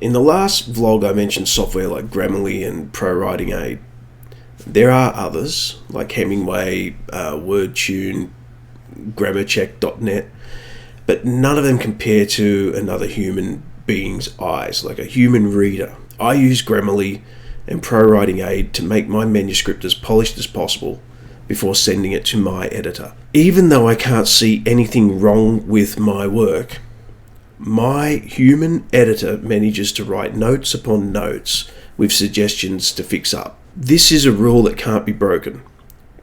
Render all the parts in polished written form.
In the last vlog I mentioned software like Grammarly and ProWriting Aid. There are others like Hemingway, WordTune, GrammarCheck.net, but none of them compare to another human being's eyes, like a human reader. I use Grammarly and ProWriting Aid to make my manuscript as polished as possible before sending it to my editor. Even though I can't see anything wrong with my work, my human editor manages to write notes upon notes with suggestions to fix up. This is a rule that can't be broken.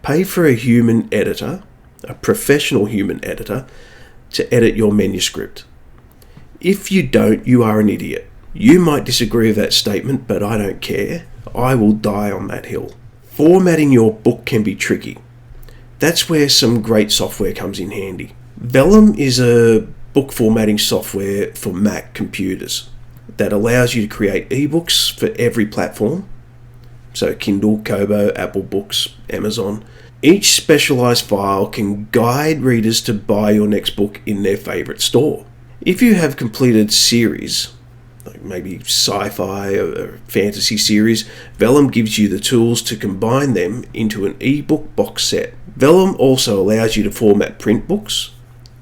Pay for a human editor, a professional human editor, to edit your manuscript. If you don't, you are an idiot. You might disagree with that statement, but I don't care. I will die on that hill. Formatting your book can be tricky. That's where some great software comes in handy. Vellum is a book formatting software for Mac computers that allows you to create ebooks for every platform. So Kindle, Kobo, Apple Books, Amazon. Each specialized file can guide readers to buy your next book in their favorite store. If you have completed series, like maybe sci-fi or fantasy series, Vellum gives you the tools to combine them into an ebook box set. Vellum also allows you to format print books.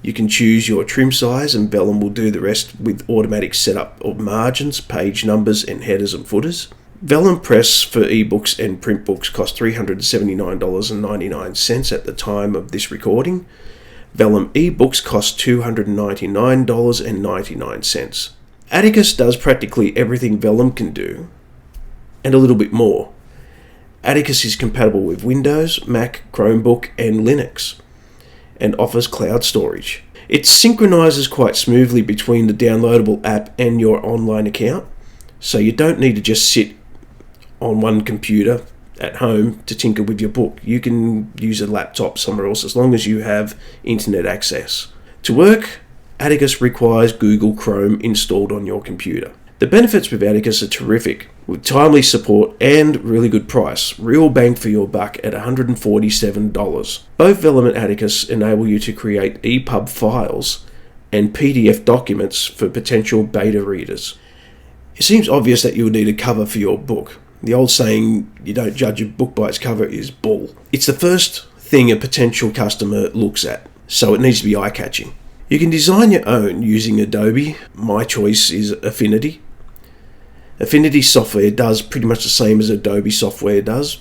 You can choose your trim size and Vellum will do the rest with automatic setup of margins, page numbers and headers and footers. Vellum Press for ebooks and print books cost $379.99 at the time of this recording. Vellum ebooks cost $299.99. Atticus does practically everything Vellum can do, and a little bit more. Atticus is compatible with Windows, Mac, Chromebook, and Linux, and offers cloud storage. It synchronizes quite smoothly between the downloadable app and your online account, so you don't need to just sit on one computer at home to tinker with your book. You can use a laptop somewhere else as long as you have internet access. To work, Atticus requires Google Chrome installed on your computer. The benefits with Atticus are terrific, with timely support and really good price. Real bang for your buck at $147. Both Vellum and Atticus enable you to create EPUB files and PDF documents for potential beta readers. It seems obvious that you would need a cover for your book. The old saying, you don't judge a book by its cover, is bull. It's the first thing a potential customer looks at, so it needs to be eye-catching. You can design your own using Adobe. My choice is Affinity. Affinity software does pretty much the same as Adobe software does,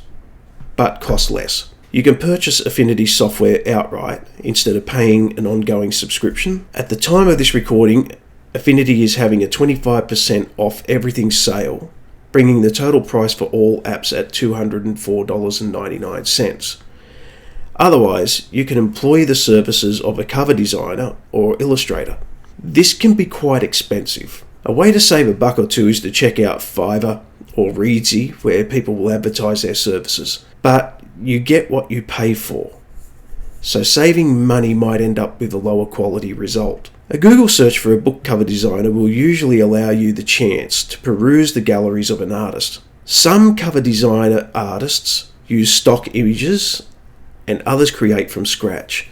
but costs less. You can purchase Affinity software outright instead of paying an ongoing subscription. At the time of this recording, Affinity is having a 25% off everything sale, bringing the total price for all apps at $204.99. Otherwise, you can employ the services of a cover designer or illustrator. This can be quite expensive. A way to save a buck or two is to check out Fiverr or Reedsy, where people will advertise their services. But you get what you pay for. So saving money might end up with a lower quality result. A Google search for a book cover designer will usually allow you the chance to peruse the galleries of an artist. Some cover designer artists use stock images and others create from scratch,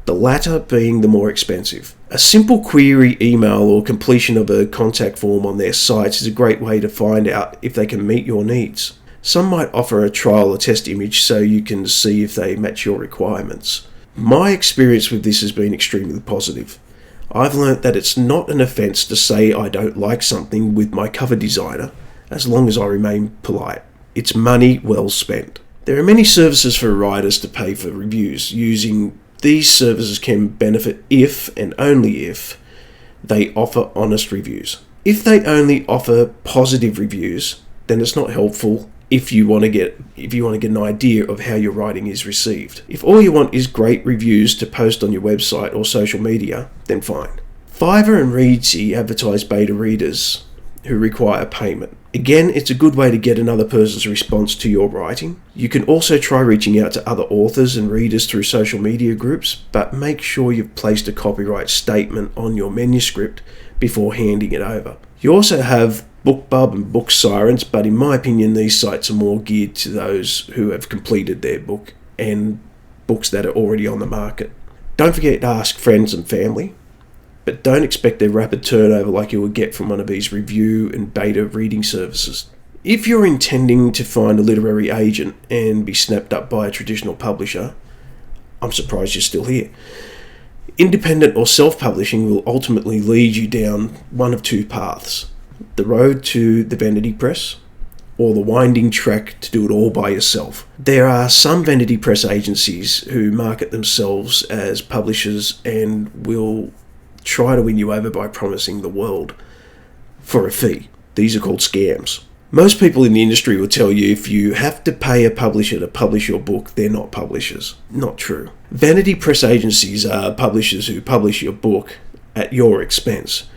the latter being the more expensive. A simple query email or completion of a contact form on their sites is a great way to find out if they can meet your needs. Some might offer a trial or test image so you can see if they match your requirements. My experience with this has been extremely positive. I've learnt that it's not an offence to say I don't like something with my cover designer, as long as I remain polite. It's money well spent. There are many services for writers to pay for reviews. Using these services can benefit if, and only if, they offer honest reviews. If they only offer positive reviews, then it's not helpful if you want to get an idea of how your writing is received. If all you want is great reviews to post on your website or social media, then fine. Fiverr and Reedsy advertise beta readers who require payment. Again, it's a good way to get another person's response to your writing. You can also try reaching out to other authors and readers through social media groups, but make sure you've placed a copyright statement on your manuscript before handing it over. You also have BookBub and BookSirens, but in my opinion these sites are more geared to those who have completed their book and books that are already on the market. Don't forget to ask friends and family. but don't expect their rapid turnover like you would get from one of these review and beta reading services. If you're intending to find a literary agent and be snapped up by a traditional publisher, I'm surprised you're still here. Independent or self-publishing will ultimately lead you down one of two paths: the road to the vanity press, or the winding track to do it all by yourself. There are some vanity press agencies who market themselves as publishers and will try to win you over by promising the world for a fee. These are called scams. Most people in the industry will tell you if you have to pay a publisher to publish your book, they're not publishers. Not true. Vanity press agencies are publishers who publish your book at your expense.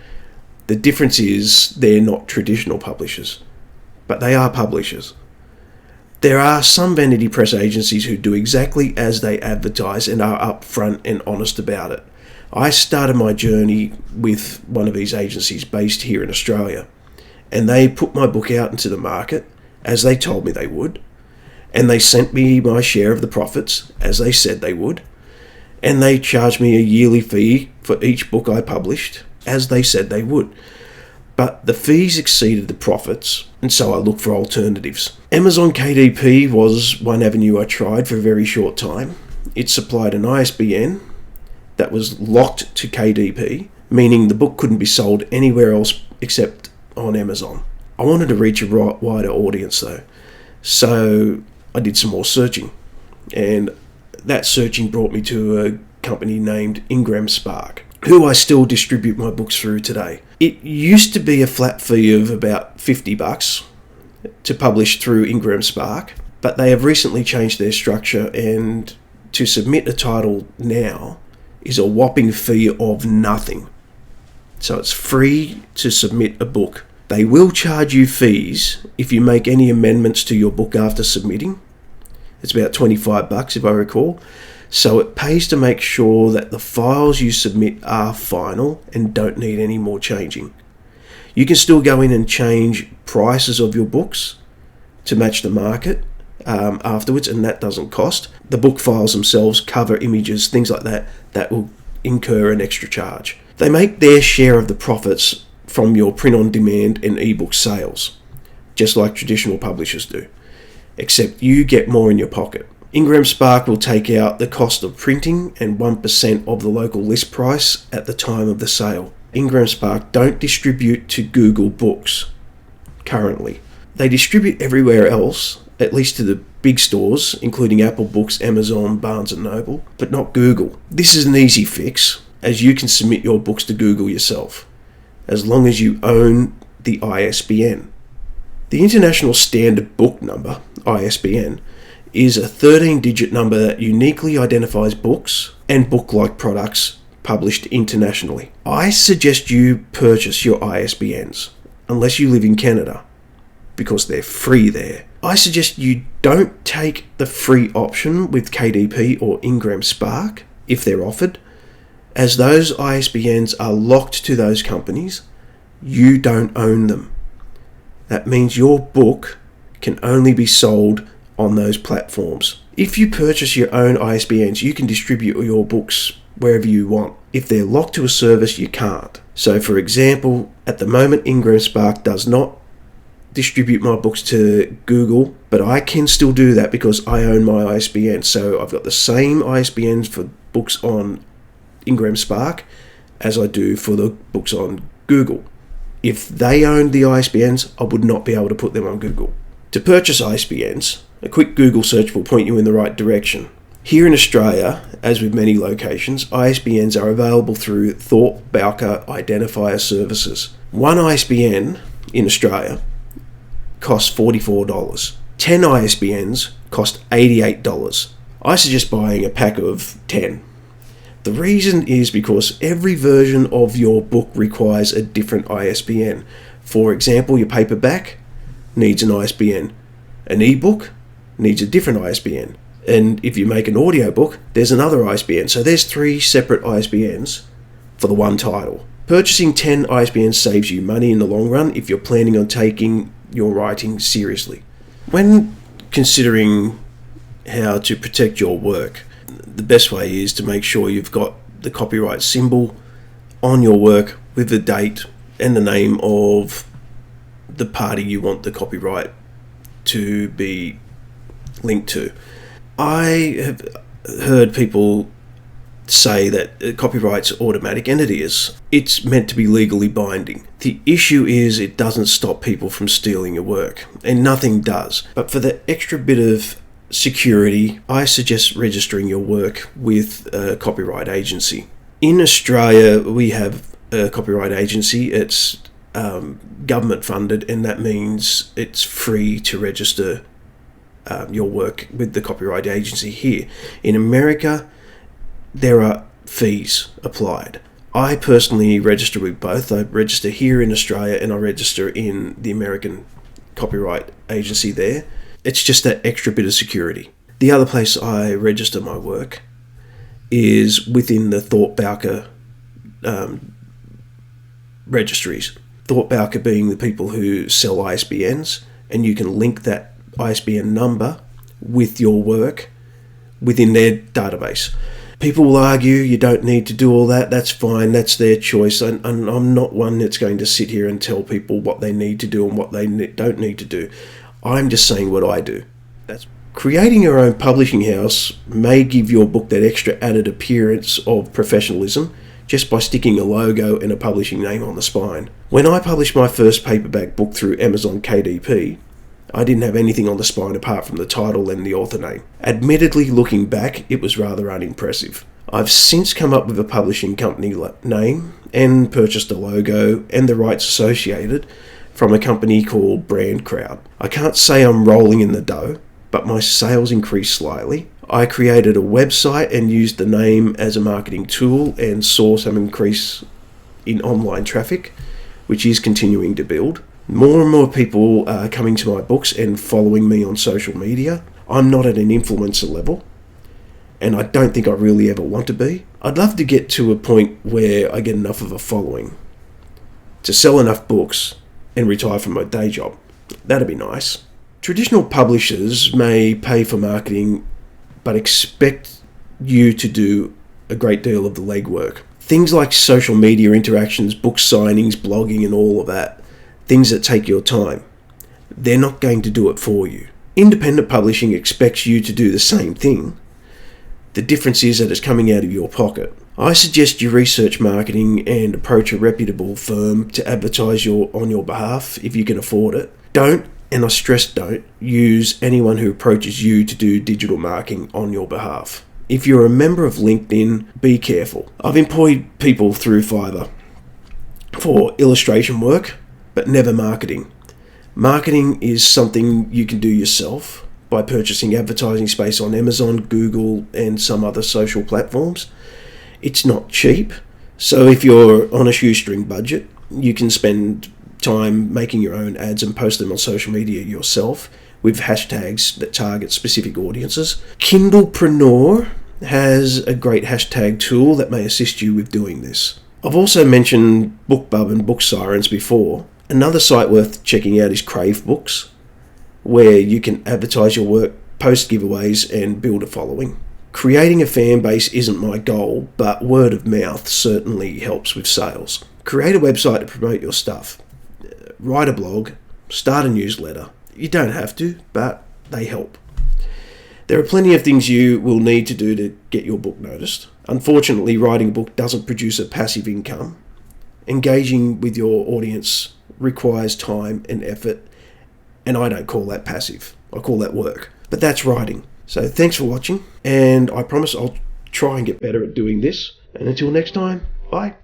The difference is they're not traditional publishers, but they are publishers. There are some vanity press agencies who do exactly as they advertise and are upfront and honest about it. I started my journey with one of these agencies based here in Australia, and they put my book out into the market as they told me they would, and they sent me my share of the profits as they said they would, and they charged me a yearly fee for each book I published as they said they would. But the fees exceeded the profits, and so I looked for alternatives. Amazon KDP was one avenue I tried for a very short time. It supplied an ISBN that was locked to KDP, meaning the book couldn't be sold anywhere else except on Amazon. I wanted to reach a wider audience though, so I did some more searching, and that searching brought me to a company named Ingram Spark, who I still distribute my books through today. It used to be a flat fee of about $50 to publish through Ingram Spark, but they have recently changed their structure, and to submit a title now is a whopping fee of nothing. So it's free to submit a book. They will charge you fees if you make any amendments to your book after submitting. It's about $25 if I recall. So it pays to make sure that the files you submit are final and don't need any more changing. You can still go in and change prices of your books to match the market afterwards, and that doesn't cost. The book files themselves, cover images, things like that, that will incur an extra charge. They make their share of the profits from your print-on-demand and ebook sales, just like traditional publishers do, except you get more in your pocket. Ingram Spark will take out the cost of printing and 1% of the local list price at the time of the sale. Ingram Spark don't distribute to Google Books currently. They distribute everywhere else, at least to the big stores, including Apple Books, Amazon, Barnes & Noble, but not Google. This is an easy fix, as you can submit your books to Google yourself, as long as you own the ISBN. The International Standard Book Number, ISBN, is a 13-digit number that uniquely identifies books and book-like products published internationally. I suggest you purchase your ISBNs, unless you live in Canada, because they're free there. I suggest you don't take the free option with KDP or Ingram Spark if they're offered, as those ISBNs are locked to those companies. You don't own them. That means your book can only be sold on those platforms. If you purchase your own ISBNs, you can distribute your books wherever you want. If they're locked to a service, you can't. So for example, at the moment Ingram Spark does not distribute my books to Google, but I can still do that because I own my ISBN. So I've got the same ISBNs for books on Ingram Spark as I do for the books on Google. If they owned the ISBNs, I would not be able to put them on Google. To purchase ISBNs, a quick Google search will point you in the right direction. Here in Australia, as with many locations, ISBNs are available through Thorpe Bowker Identifier Services. One ISBN in Australia costs $44. 10 ISBNs cost $88. I suggest buying a pack of 10. The reason is because every version of your book requires a different ISBN. For example, your paperback needs an ISBN. An ebook needs a different ISBN. And if you make an audiobook, there's another ISBN. So there's 3 separate ISBNs for the one title. Purchasing 10 ISBNs saves you money in the long run if you're planning on taking your writing seriously. When considering how to protect your work, the best way is to make sure you've got the copyright symbol on your work with the date and the name of the party you want the copyright to be linked to. I have heard people say that copyright's automatic, and it is. It's meant to be legally binding. The issue is it doesn't stop people from stealing your work, and nothing does. But for the extra bit of security, I suggest registering your work with a copyright agency. In Australia, we have a copyright agency. It's government funded, and that means it's free to register your work with the copyright agency here. In America, there are fees applied. I personally register with both. I register here in Australia and I register in the American copyright agency there. It's just that extra bit of security. The other place I register my work is within the Thorpe Bowker registries. Thorpe Bowker being the people who sell ISBNs, and you can link that ISBN number with your work within their database. People will argue you don't need to do all that. That's fine. That's their choice. And I'm not one that's going to sit here and tell people what they need to do and what they don't need to do. I'm just saying what I do. That's creating your own publishing house may give your book that extra added appearance of professionalism just by sticking a logo and a publishing name on the spine. When I published my first paperback book through Amazon KDP, I didn't have anything on the spine apart from the title and the author name. Admittedly, looking back, it was rather unimpressive. I've since come up with a publishing company name and purchased a logo and the rights associated from a company called BrandCrowd. I can't say I'm rolling in the dough, but my sales increased slightly. I created a website and used the name as a marketing tool and saw some increase in online traffic, which is continuing to build. More and more people are coming to my books and following me on social media. I'm not at an influencer level, and I don't think I really ever want to be. I'd love to get to a point where I get enough of a following to sell enough books and retire from my day job. That'd be nice. Traditional publishers may pay for marketing, but expect you to do a great deal of the legwork. Things like social media interactions, book signings, blogging, and all of that. Things that take your time. They're not going to do it for you. Independent publishing expects you to do the same thing. The difference is that it's coming out of your pocket. I suggest you research marketing and approach a reputable firm to advertise on your behalf if you can afford it. Don't, and I stress don't, use anyone who approaches you to do digital marketing on your behalf. If you're a member of LinkedIn, be careful. I've employed people through Fiverr for illustration work, but never marketing. Marketing is something you can do yourself by purchasing advertising space on Amazon, Google, and some other social platforms. It's not cheap, so if you're on a shoestring budget, you can spend time making your own ads and post them on social media yourself with hashtags that target specific audiences. Kindlepreneur has a great hashtag tool that may assist you with doing this. I've also mentioned BookBub and Book Sirens before. Another site worth checking out is Crave Books, where you can advertise your work, post giveaways, and build a following. Creating a fan base isn't my goal, but word of mouth certainly helps with sales. Create a website to promote your stuff. Write a blog, start a newsletter. You don't have to, but they help. There are plenty of things you will need to do to get your book noticed. Unfortunately, writing a book doesn't produce a passive income. Engaging with your audience requires time and effort, and I don't call that passive. I call that work. But that's writing. So thanks for watching, and I promise I'll try and get better at doing this. And until next time, bye.